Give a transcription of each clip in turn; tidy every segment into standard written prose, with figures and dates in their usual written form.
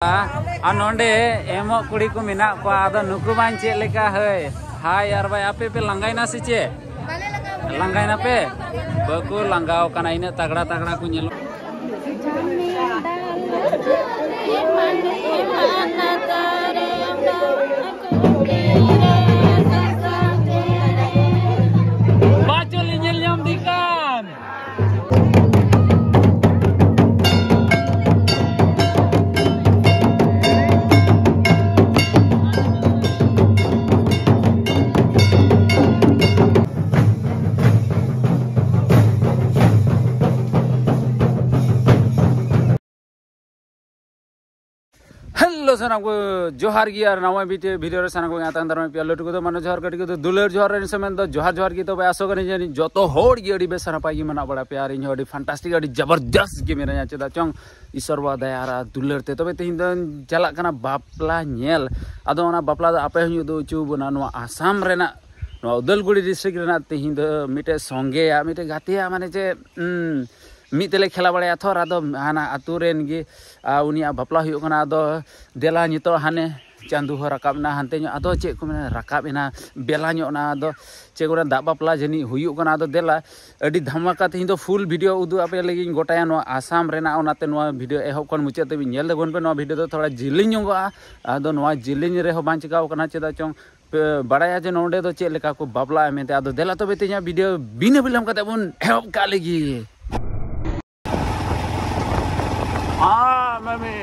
नोंडे ammo कुड़ी को मिना को आदो नुकु बान चे लेका है हाय यार भाई आपे पे लंगाइना से चे लंगाइना पे बकु लंगाओ कना इने तगड़ा तगड़ा को नेलो बाचो लिnyel nyam dikan हेलो सना को जोहार गी यार नवा वीडियो रे सना को आता अंदर में पियालो को तो मानो जोहार कटी को तो दुलर जोहार रे समय तो जोहार की तो आसो कने जानी जतो होड़ गी अडी बेसना पाई मना बड़ा प्यार इन अडी फैंटास्टिक अडी जबरदस्त गे मेरा चेदा चंग ईश्वर बा दयारा दुलर ते तबे तिन दन चला कना बापला नेल आदो ना बापला आपे हु दो चु बना नो आसाम रेना नो उदलगुड़ी डिस्ट्रिक्ट रेना तिन द मिटे संगे या मिटे गातिया माने जे मितले खेला बड़े थोर आदो हाना आतुरेन गे उनिया बापला हुयो कना आदो देला नितो हाने चांदू हो रकाबना हानते आदो चे को मेना रकाबेना बेला न्यो ना आदो चे को दा बापला जनी हुयो कना आदो देला अडी धमाका ते हिंदो फुल वीडियो उदु आपे लगी गोटाया नो आसाम रेना ओनाते नो वीडियो एहो कोन मुचे ते नेल देगोन पे नो वीडियो तो थोड़ा जिलिंग न्योगा आदो नो जिलिंग रे हो बांचकाव कना चेदा चोंग बड़ाया जे नोंडे दो चे लेका को बापला मेते आदो देला तबे तेया वीडियो बिना बिलम कते बन एहो का लगी मम्मी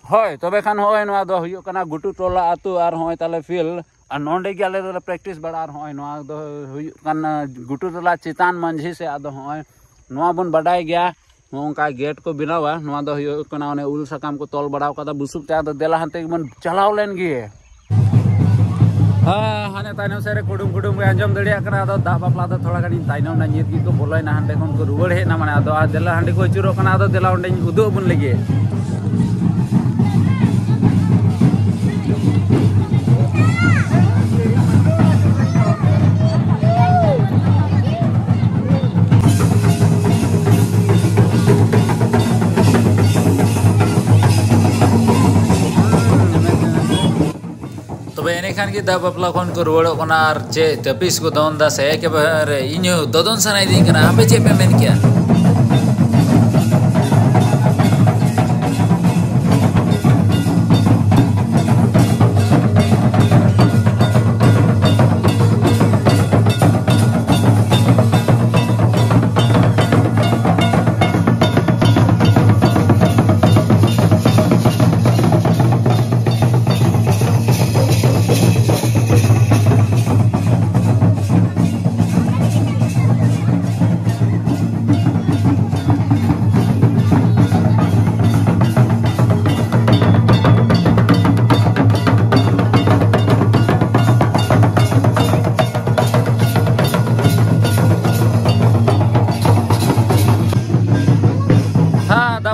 होय तबे खान होय नोआ दो हुयो कना गुटू टोला आतु आर होय ताले फिल आ नोंडे गे आले दो प्रैक्टिस बड़ा आर होय नोआ दो हुयो कना गुटू टोला चितान मंझी से आदो होय नोआ बन बडाय गया नोंका गेट को बनावा नोआ दो हुयो कना ओने उल सकाम को तोल बड़ाव कदा बुसुक ता दो देला हनते मन चलाव लेन गे हाने ताइनम सेरे कुडुम कुडुम के अंजम दड़िया कना दो दा बापला दो थोड़ा गाड़ी ताइनम ना नियत की को बोलय ना हंडे कोन को रुवड़ हे ना माने दो आ देला हंडे को चुरो कना दो देला ओंडे उदो बुन लगे खान की दा बापला खन को रुवड़ कना आर चे तपिस को दोन दा से के बारे इन्यो ददन सनाई दी कना आपे चे पे मेन किया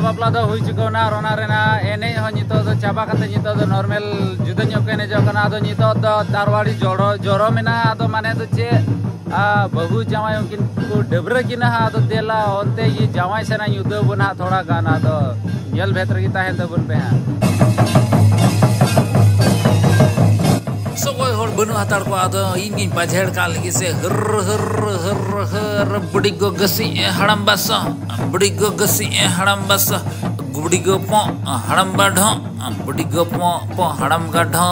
बापला दो हुई चुकोना रोना रेना एने हो नितो दो चाबा कते नितो दो नॉर्मल जुदा न्यो केने जो कना दो नितो दो दारवाड़ी जोड़ो जोरो मेना दो माने दो चे बहु जावाय किन को डबरे किना दो देला ओनते ये जावाय सेना युद्ध बना थोड़ा गाना दो येल भेतर की ताहे तो बन पे सोय होड़ बनु हातार को आदो इंगिन पाझेड़ का लगी से हर बड़ी गो गसी हड़म बस बड़ी गो गसी हड़म बस गुड़ी गो पो हड़म बा ढो बड़ी गो पो हड़म का ढो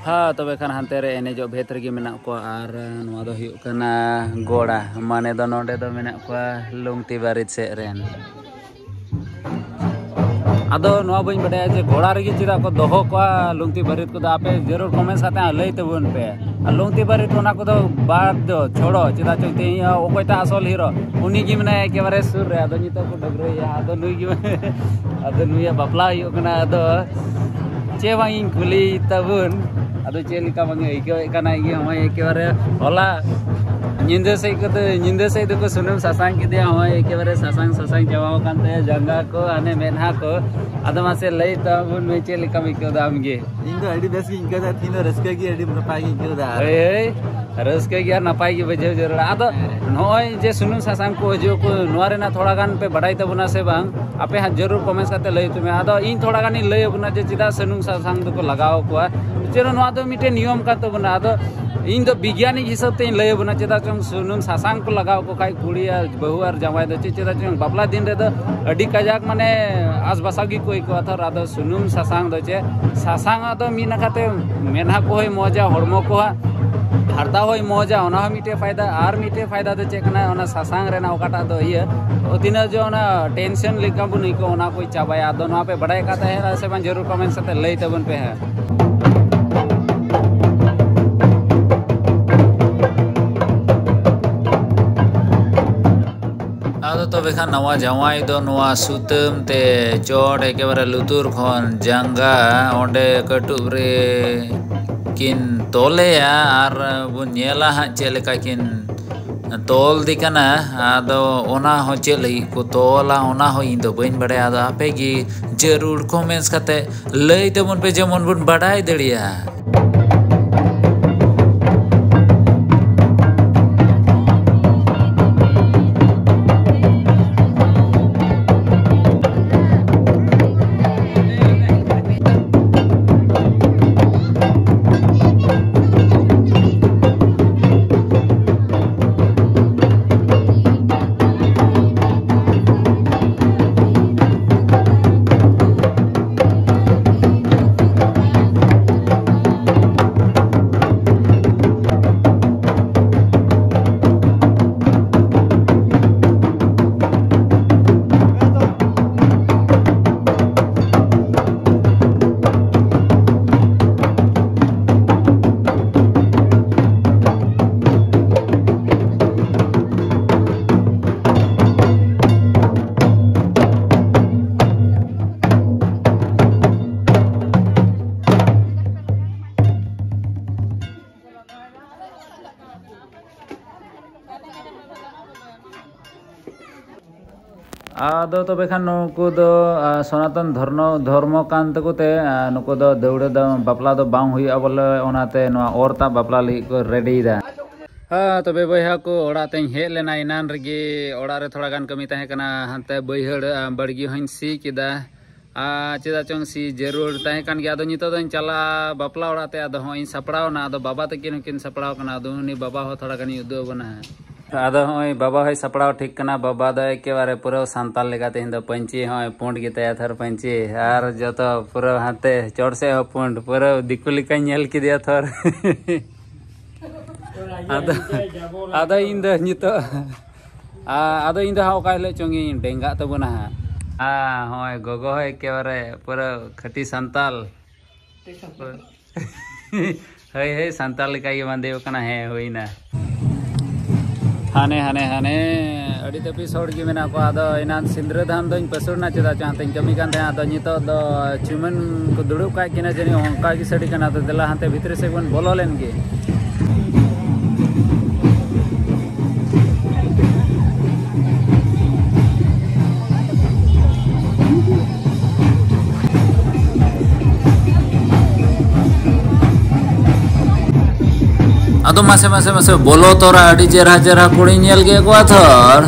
हाँ तब खान हानते रे एनेजो भेद रेगे मेना को आर नोआ दो हुयुग कना गोड़ा माने दो नोडे दो मेना को लुंगती बारित से रेन आदो नोआ बइन बडाया जे गोड़ा रेगे चिदा को दोहो को लुंगती बारित को आपे जरूर कमेंट्स आते लई तबन पे लुंगती बारित ओना को दो बाद दो छोड़ो चिदा चोते ओकोयटा असल हीरो उनी गी मने एकेबारे सुर रे आदो नितो को डगरोया आदो नुई गी आदो नुया बापला हुयुग कना आदो चे वाइन कुली तबन आदो चेलिका बांगे इको एकाना इगे हम एकेबारे होला निंदे से को सुनुम सासांग के दिया हम एकेबारे सासांग जवाब कानते जंगा को आने मेनहा को आदो मासे लई तबन मे चेलिका इको दाम गे इंदो अडी बेस की इनका दा थीनो रस्के की अडी नपाई की इको दा ए रस्के की यार नपाई की बजे जरूर आदो नोय जे सुनुम सासांग को जो को नोरे ना थोड़ा गान पे बढ़ाई तबना से बांग आपे हां जरूर कमेंट्स करते लई तुमे आदो इन थोड़ा गानी लई बना जे चिदा सुनुम सासांग को लगाओ को चलो नोआ दो मिटे नियम का तबना आदो इन दो विज्ञानिक हिसाब ते लई बना चिदा चंग सुनुम सासांग को लगाओ को खाई कुड़ी और बहु और जमाई दो चिदा चंग बापला दिन रे दो अडी कजाक माने आसबासागी कोई को अथर आदो सुनुम सासांग दो चे सासांग आदो मीना खाते मेनहा को होय मजा हरमो को हरदा होय मजा ओना मिटे फायदा आर मिटे फायदा दो चेकना ओना सासांग रेना ओकाटा दो ये ओतिना जो ओना टेंशन लेका बुनी को ओना कोई चाबाया आदो नोआ पे बड़ाई काता है से बन जरूर कमेंट सते लई तबन पे है आदो तो बेखा नवा जवाई दो नवा सुतम ते चोट एकेबारे लुतुर खन जंगा ओंडे कटुब रे किन तोलेया आर बुन नेला हा चेलेका किन तोल दिकना आदो ओना हो चेलई को तोला ओना हो इन दो बइन बड़े आदो आपे की जरूर कमेंट्स करते लई तबन पे जेमन बुन बड़ाई दड़िया आदो तबे खान नुकु दो सनातन धर्म कान तकुते नुकु दो दौड़े दो बापला दो बांग हुई बोले ओनाते नोआ औरता बापला ली को रेडी दा। हाँ तबे बया को ओड़ा तें हेज लेना इनान रगे ओड़ा रे थोड़ा गान कमी तहे कना हानते बैहड़ बड़गी हईं सी किदा चेदा चों सी जरूर तहे कान गया। आदो नितो दों चला बापला ओड़ा ते आदो हईं सपड़ाव ना आदो बाबा तकिन किन सपड़ाव कना आदो उनी बाबा हो थोड़ा गानी उदो बना आदो हई बाबा हई सपड़ाव ठीक कना। बाबा दो एकेबारे पूरा सांताल लेका तेहिं दो पंची हई पुंड गिताया थर पंची आर जतो पूरा हाते चोड़ से हो पुंड पूरा दिकु लेका नेल किदिया थर आदो इन दो नितो आदो इन दो हा ओका हिलो चोंगी डेंगा तबुना हई गोगो हई एकेबारे पूरा खटी सांताल हई हई सांताल लेका ये बांधे कना है होइना हाने हाने हाने अड़ी तपिस होड़गी मेना को आदो इनान सिंद्रधाम दों पसुरना चेदा चाहते कमी कान थे आदो नितो दो चुमन को दुड़ुब का किना जनी ओंका की सड़ी कना तो देला हाते भीतर से बन बोलो लेन गे। आदो मासे मासे मासे बोलो तोरा अड़ी चेहरा चेहरा कुड़ी नेल गे को थर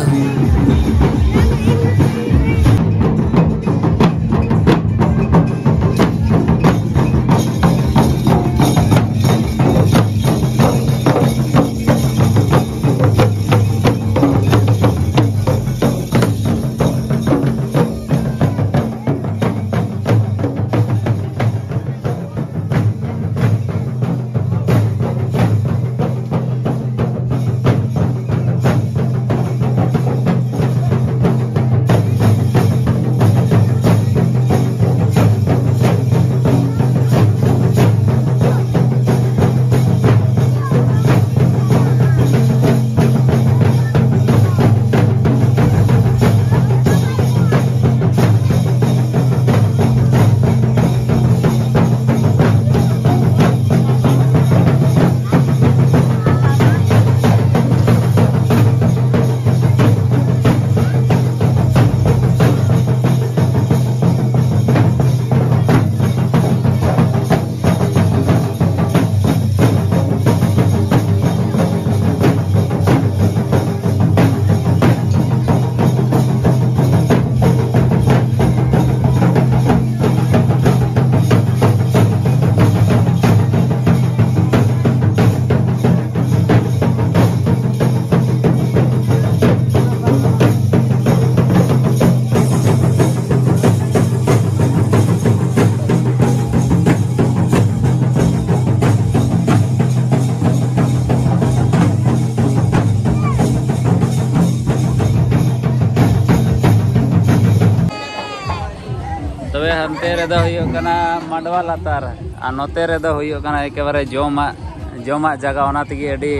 तबे हंते रेदो हुयो कना मांडवा लातार आ नोते रेदो हुयो कना एकेबारे जोमा जगह ओना तगी अडी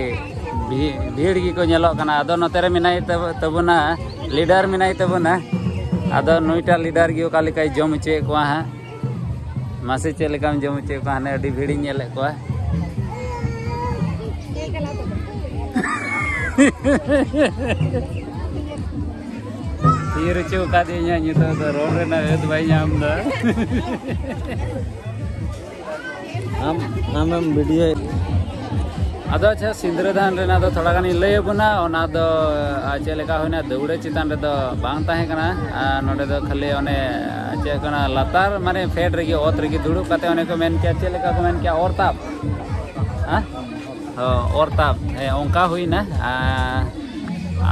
भीड़ गी को नेलो कना। आदो नोते रे मिनाई तबुना लीडर मिनाई तबुना आदो नुईटा लीडर गी ओका लेकाय जोम चे कोआ हा मासे चे लेकाम जोम चे कोआ ने अडी भीड़ नेले कोआ तीर चौका दिया नितो तो रोड रे ना हेद भाई नाम दा हम वीडियो आदो अच्छा सिंद्रधान रे ना दो थोड़ा गानी लय बुना ओना दो चे लेका होना दौड़े चितान रे दो बांग ताहे कना नोडे दो खाली ओने चे कना लातार माने फेड रे ओत रे दुड़ुब काते ओने को मेन क्या चे लेका को मेन क्या औरताप औरताप ओंका हुईना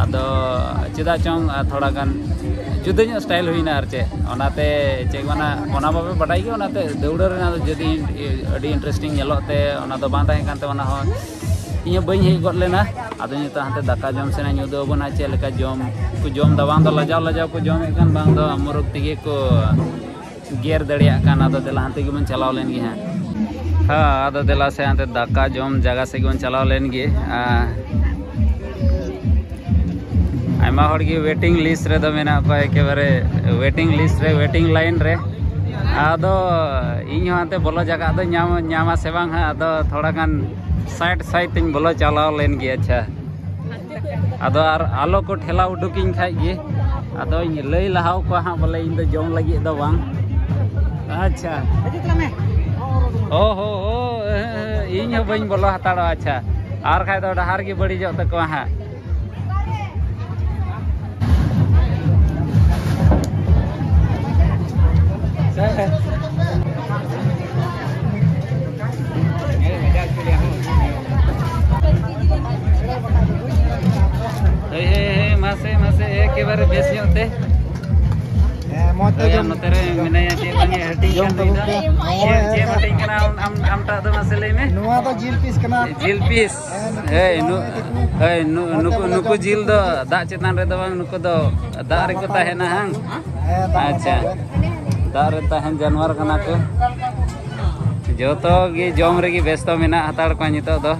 आदो चेदा चोंग थोड़ा गान जुदा स्टाइल हुईना आर चे ओनाते चे ओना बाबे बाडाई गे ओनाते दौड़ रे ना जदी अडी इंटरेस्टिंग नेलोते ओना दो बां ताहे कानते ओना हो इया बई हे गड लेना आदो नितो हाते दाका जम सेना न्यू दो बना चे लेका जम को जम दा बांग दो लजाव को जम एकान बांग दो अमरुक तिगे को गेर दड़िया कान आदो देला हाते गे मन चलाव लेन गे हां आदो देला से हाते दाका जम जगह से गे मन चलाव लेन गे आयमा हर की वेटिंग लिस्ट रे दो मेना को एकेबारे वेटिंग लिस्ट रे वेटिंग लाइन रे आदो इन हाते बोलो जगह दो न्यामा से बांग आदो थोड़ा गान साइड तिन बोलो चलाव लेन गे अच्छा आदो आर आलो को ठेला उडुकिन खाइ गे Ado lay lahau ko ha bola indo jom lagi do bang. Acha. Oh ho ho इन हो बन बोलो हताड़ो अच्छा और खाए तो डहार की बड़ी जो तक वहाँ मासे मासे एक बार बेस होते जम तेरे मैंने ये बंगे हटी जम तो ये हटी करना हम टा तो मसले में नुआ तो जिल पीस नुकु जिल दो दा चेतान रे दो बांग नुकु दो दा रे को ताहेना हंग अच्छा दा रे ताहेन जानवर कना को जोतो गे जम रे गी बेस्तो मेना हताड़ को नितो दो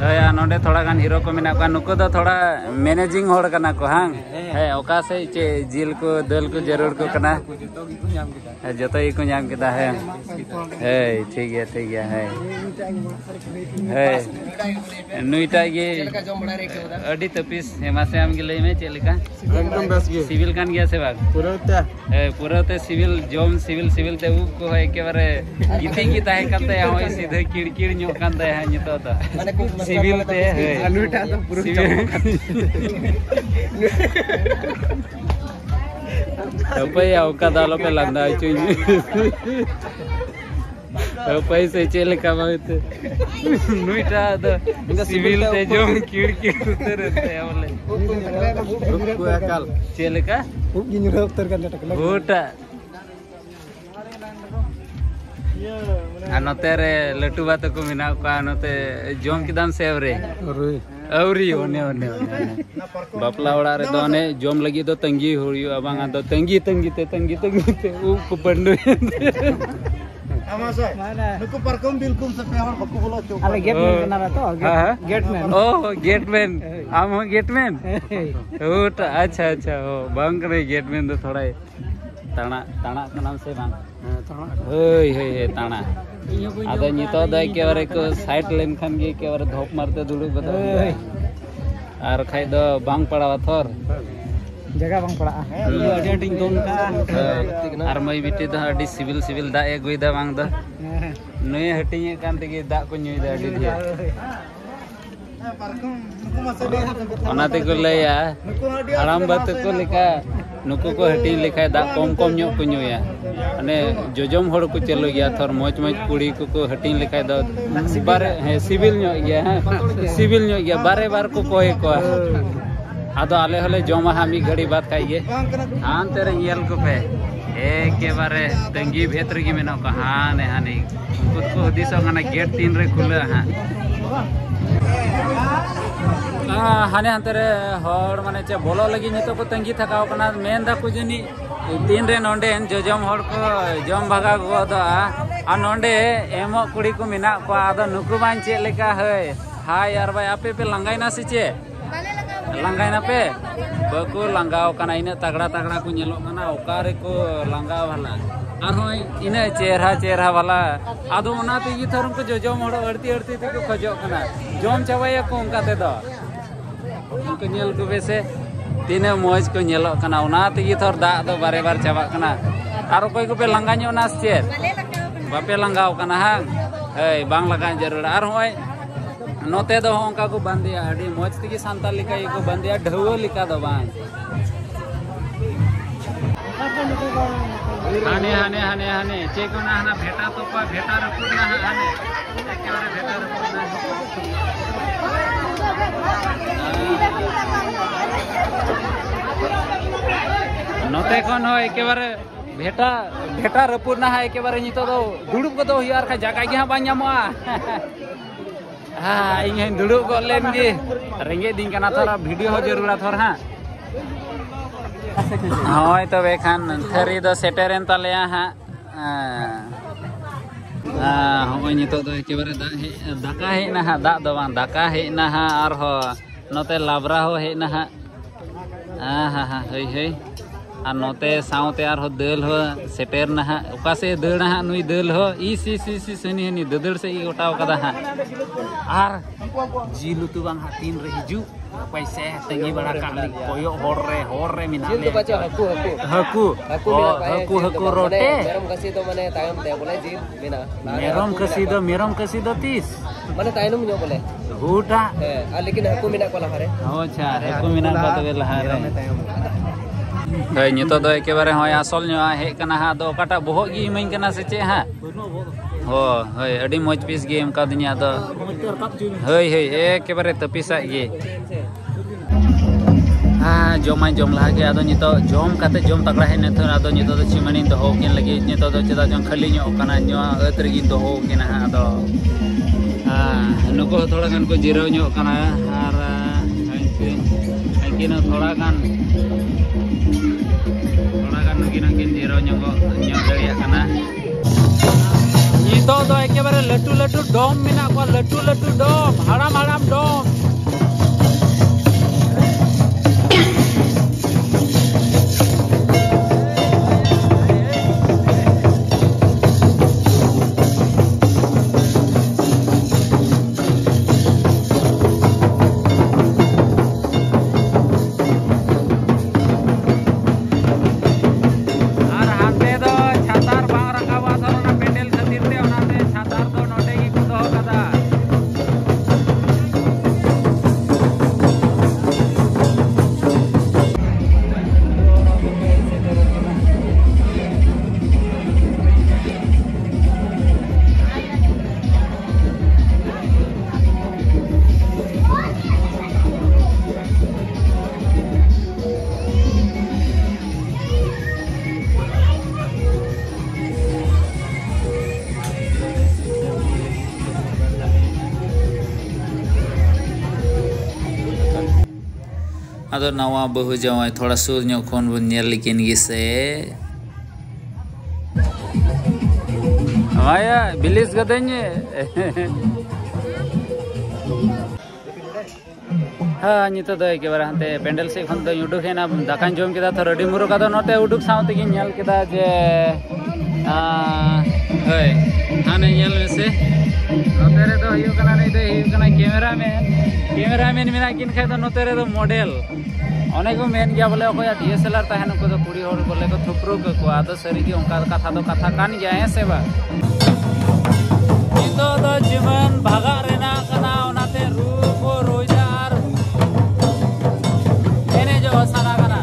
या नोडे थोड़ा गान हीरो को मेना का नुको दो थोड़ा मैनेजिंग होड़ कना को हां है ओका से चे जिल को दल को जरूर को कना जतो ही को नाम केदा है ठीक है नुईटा गे अडी तपिस हेमा से हम गिले में चेलिका एकदम बेस गे सिविल कान गया से बाग पुरते सिविल जोम सिविल ते उ को है के बारे इति की ताहे करते होय सीधे किड़किड़ न्यो कांदे है नितो तो सिविल ते है अनुटा तो पुरो apa ya oka dalo pe landa cuy apa se chele kama itu nuita ada civil te jom kir terete ya boleh gua akal chele ka gini raftar kan ota anote re letu batu ko mina ko anote jom kidam sevre Auri one bapla ora re do ne jom lagi do tanggi huriu abang ado tanggi te u ku pandu amasa nuku parkom bilkum se pe hor baku bolo chok ale gateman kana to gateman oh gateman am ho gateman ota अच्छा हो bang करे gateman do thoda ताना का नाम से bang हे ताना ada nyito da ke bare ko side lem khan ge ke bare dhop marte dudu bada ar khai do bang padawa thor जगह bang pada adi ating don ka ar mai biti da adi civil da e goi da bang da noi hating kan tege da ko nyoi da adi dia onate ko leya haram bat ko leka नुको को हटी लिखा दा कम न्यो को न्योया अने जोजम हड़ को चलो गया थोर मौज कुड़ी को हटी लिखा द बारे है सिविल न्यो गया बारे को कोई को आदो आले हले जमा हामी घड़ी बात खाइए हां तेरे येल को पे के बारे तंगी भेतर की मेनो का हाने हाने खुद को दिसो गाना गेट 3 रे खुले हां हाने हंतरे हर माने चे बोलो लगी नितो को तंगी थकाव कना मेन दा को जनी 3 रे नोंडे जोजम हर को जम भागा गो द आ नोंडे एमो कुड़ी को मिना को आदो नुकु बान चे लेका है हाय यार भाई आपे पे लंगाइना से चे लंगाइना पे बको लंगाव कना इने तगड़ा को नेलो कना ओकारे को लंगाव वाला और होय इने चेहरा वाला आदो ओना ते ई थरम को जोजम हर अड़ती ते को खजो कना जम चावाया को उनका ते दो उनको नेल को बेसे तीने मौज को नेलो कना ओना ते ई थर दा दो बारे बार चावा कना आरो कोई को पे लंगा न्यो नास चे बापे लंगाव कना हां ए बांग लगा जरूर आर होय नोते दो उनका को बंदिया अडी मौज तिगी सांताल लिका को बंदिया ढवो लिका दो बांग हाने चेको ना हना भेटा तो पा भेटा रखो ना हाने एकेबारे भेटा रखो ना नोते कोन हो एकेबारे भेटा रपुर ना है एकेबारे नितो दो दुड़ुब को दो यार का जगह gi ha ba nyamoa हां इन दुड़ुब को लेन गे रेंगे दिन kana थोड़ा वीडियो हो जरूर थोर हां होय तो बेखान थरी दो सेटेरन तलेया हां होय नितो दो एकेबारे दाका हे ना दा दो बांग दाका हे ना आर हो नोते लाबरा हो हे ना हा हे और नोते साउते आर हो दल हो सेटेर ना हा ओका से दड़ हा नुई दल हो ई सी सनी हनी ददड़ से ई गोटाव कदा हा आर जिल उतु बांग हा तीन रे हिजु पैसे तंगी बड़ा काली कोयो होर रे मिना ले हकू रोटे मेरम कसी दो 30 माने तायनम ᱧᱚᱜ बोले हुटा लेकिन हकू मिना को लहारे अच्छा हकू मिना को तबे लहारे नितो दो एकेबारे होय आसल ᱧᱚᱜ हे कना हा दो काटा बोहो गी इमाइन कना से चे हा हो होय अडी मज पीस गे एम का दिनिया दो होय एकेबारे तपिसा गे जम लहा गे आदो नितो जम काते जम तगड़ा है ने थर आदो नितो दो चिमनी दो हो किन लगी नितो दो चेदा जन खाली ᱧᱚᱜ कना ᱧᱚ अतरगी दो हो किना हा दो नुको थोड़ा गान को जिराव ᱧᱚᱜ कना आर आइकिन थोड़ा गान नुकिन जिराव ᱧᱚᱜ दड़िया कना नितो दो एकेबारे लटू डोम मिना को लटू डोम हाड़ाम डोम आदो नवा बहु जवाई थोड़ा सूर ᱧᱚᱜ खन बन नेल लेकिन गिसे माया बिलिस गदने हाँ नितो दो के बार हंते पेंडल से खन दो उडुक हेना दाकान जम केदा तो रेडी मुरो कादो नोते उडुक साउते गिन नेल केदा जे हय हाने नेल मेसे नोते रे दो हियो कना नहीं दो हियो कना कैमरामैन मेना किन खाय दो नोते रे दो मॉडल अनेक को मेन गया बोले अकोया डीएसएलआर तहन को तो कुड़ी होर बोले को थुपरू को आदो सरी की उनका कथा दो कथा कान गया है से बा नितो दो जीवन भागा रेना कना ओनाते रूप रोजगार एने जो साना कना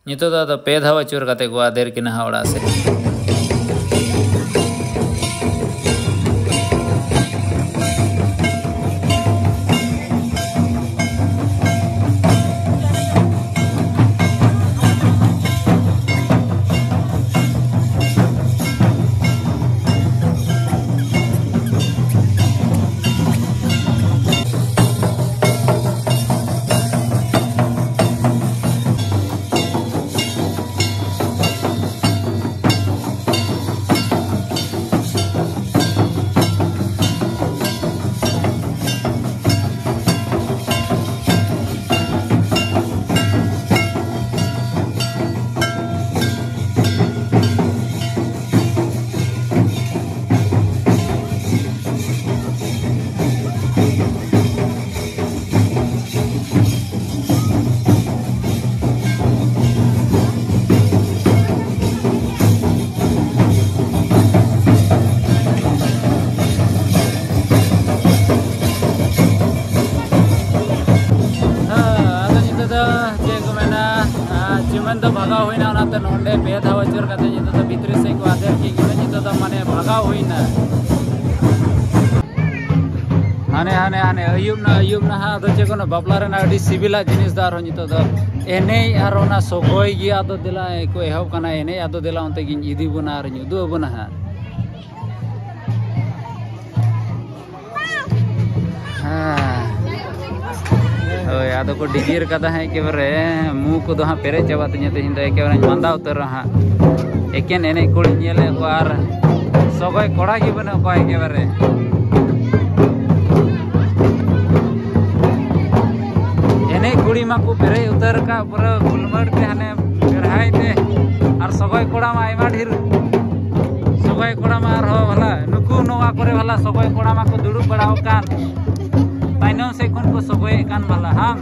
नितो दा पे धाव चूर काते को आदेर की नहा ओड़ा से भगाव होइना ओनाते नोंडे पे धाव अचर कते नितो तो भितरी से को आदर की गिना नितो तो माने भगाव होइना हाने हाने हाने अयुब ना हा तो चेकोनो बापला रेना अडी सिबिला जिनिस दार हो नितो तो एने आर ओना सोगोय गी आदो दिला को एहब कना एने आदो दिला ओनते गिन इदी बुना आर न्यु दो बुना हा ओय आदो को डिगिर कदा है के बरे मुंह को दो हा पेरे चाबा तिnya तेहिन दो एके बारे मांदा उतर हा एकेन एने कुड़ी नेले को आर सोगोय कोड़ा गी बने को एके बारे एने कुड़ी मा को पेरे उतर का पूरा गुलमड़ ते हने गरहाय ते आर सोगोय कोड़ा मा आइमा ढेर सोगोय कोड़ा मा आर हो भला नुकु नोवा करे भला सोगोय कोड़ा मा को दुडु पड़ाव कान ताइनो से कोन को सोगोय कान भला हां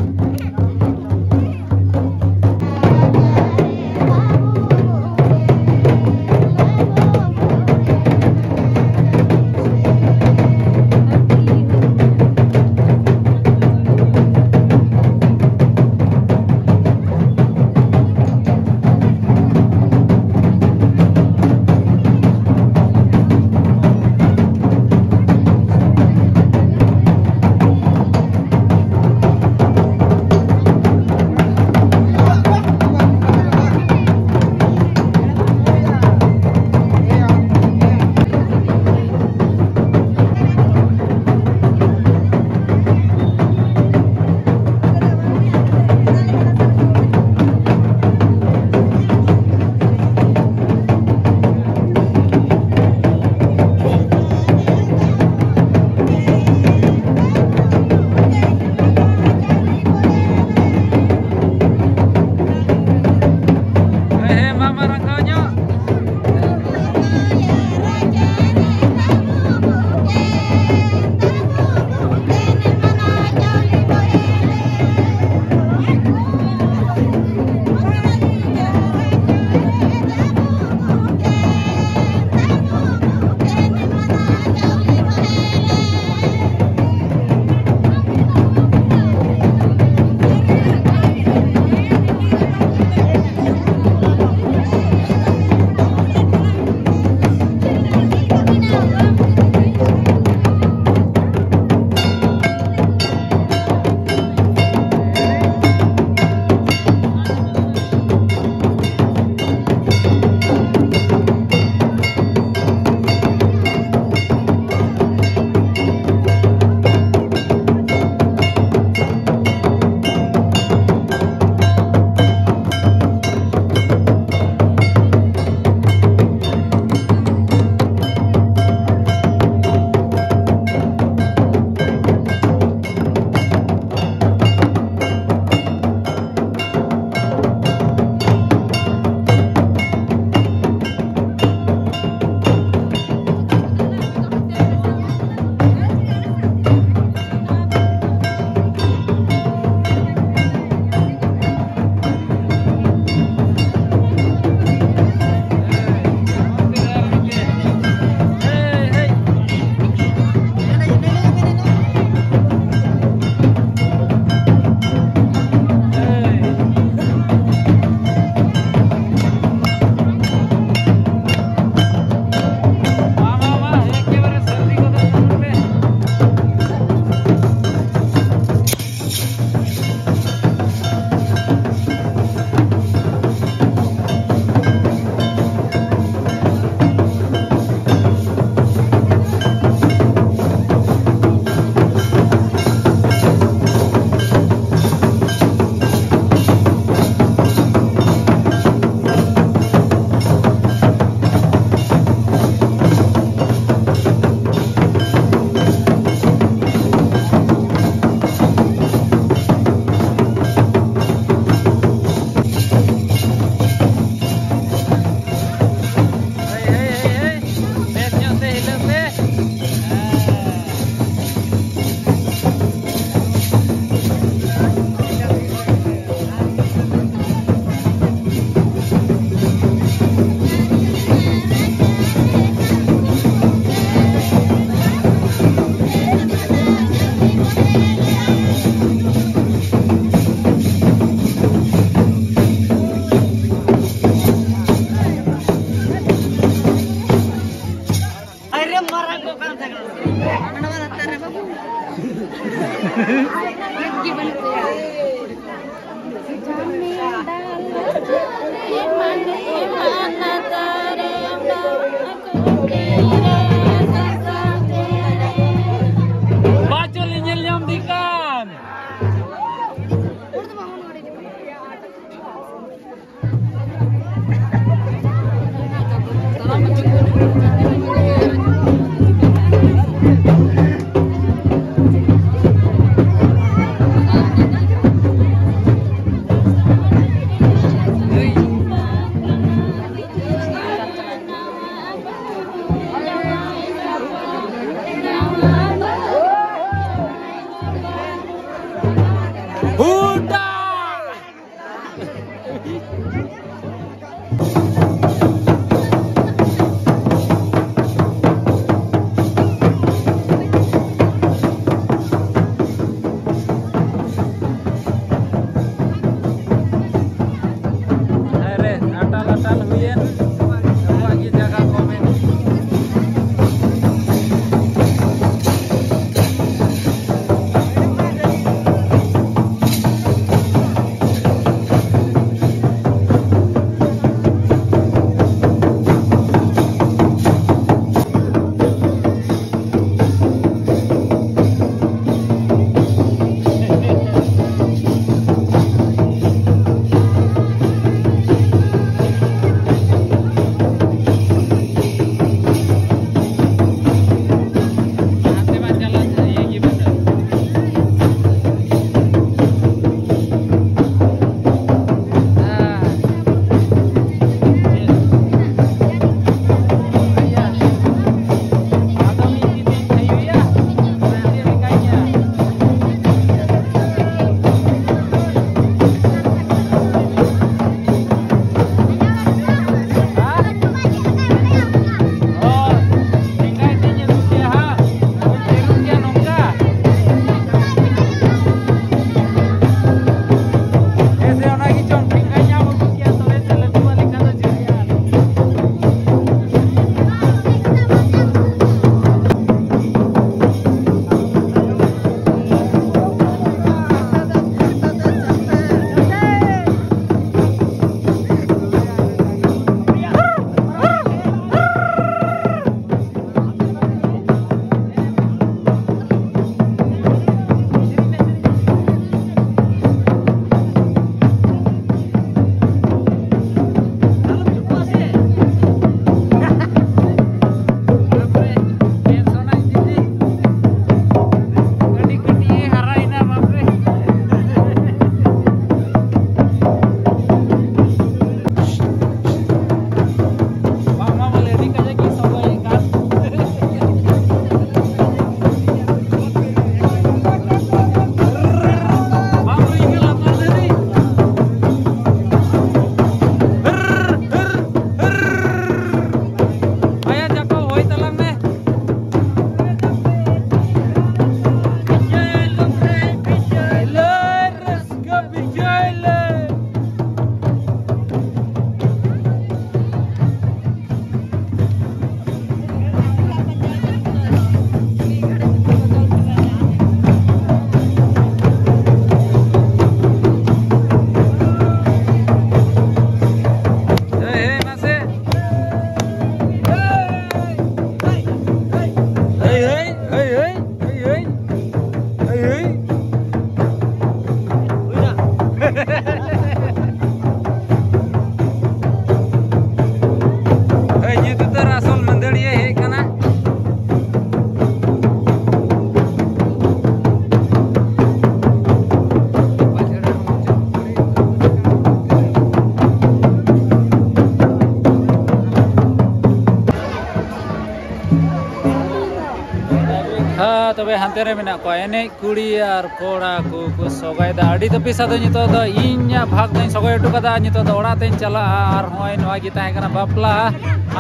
तबे हानते रे मेना को एने कुड़ी और कोड़ा को सगायदा अड़ी तो पिसा दो नितो दो इन्या भाग दई सगाय टु कदा नितो दो ओड़ा तेन चला और होय नवा गी ताहे कना बापला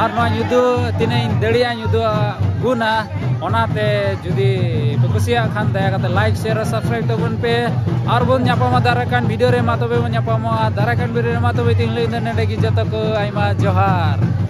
और नवा युदु तिने दड़िया युदु गुना ओनाते जुदी कुसिया खान दया कते लाइक शेयर सब्सक्राइब तबन पे और बन न्यापामा दाराकान वीडियो रे मा तबे बन न्यापामा दाराकान वीडियो रे मा तबे तिन ले नेडे गी जतो को आइमा जोहार।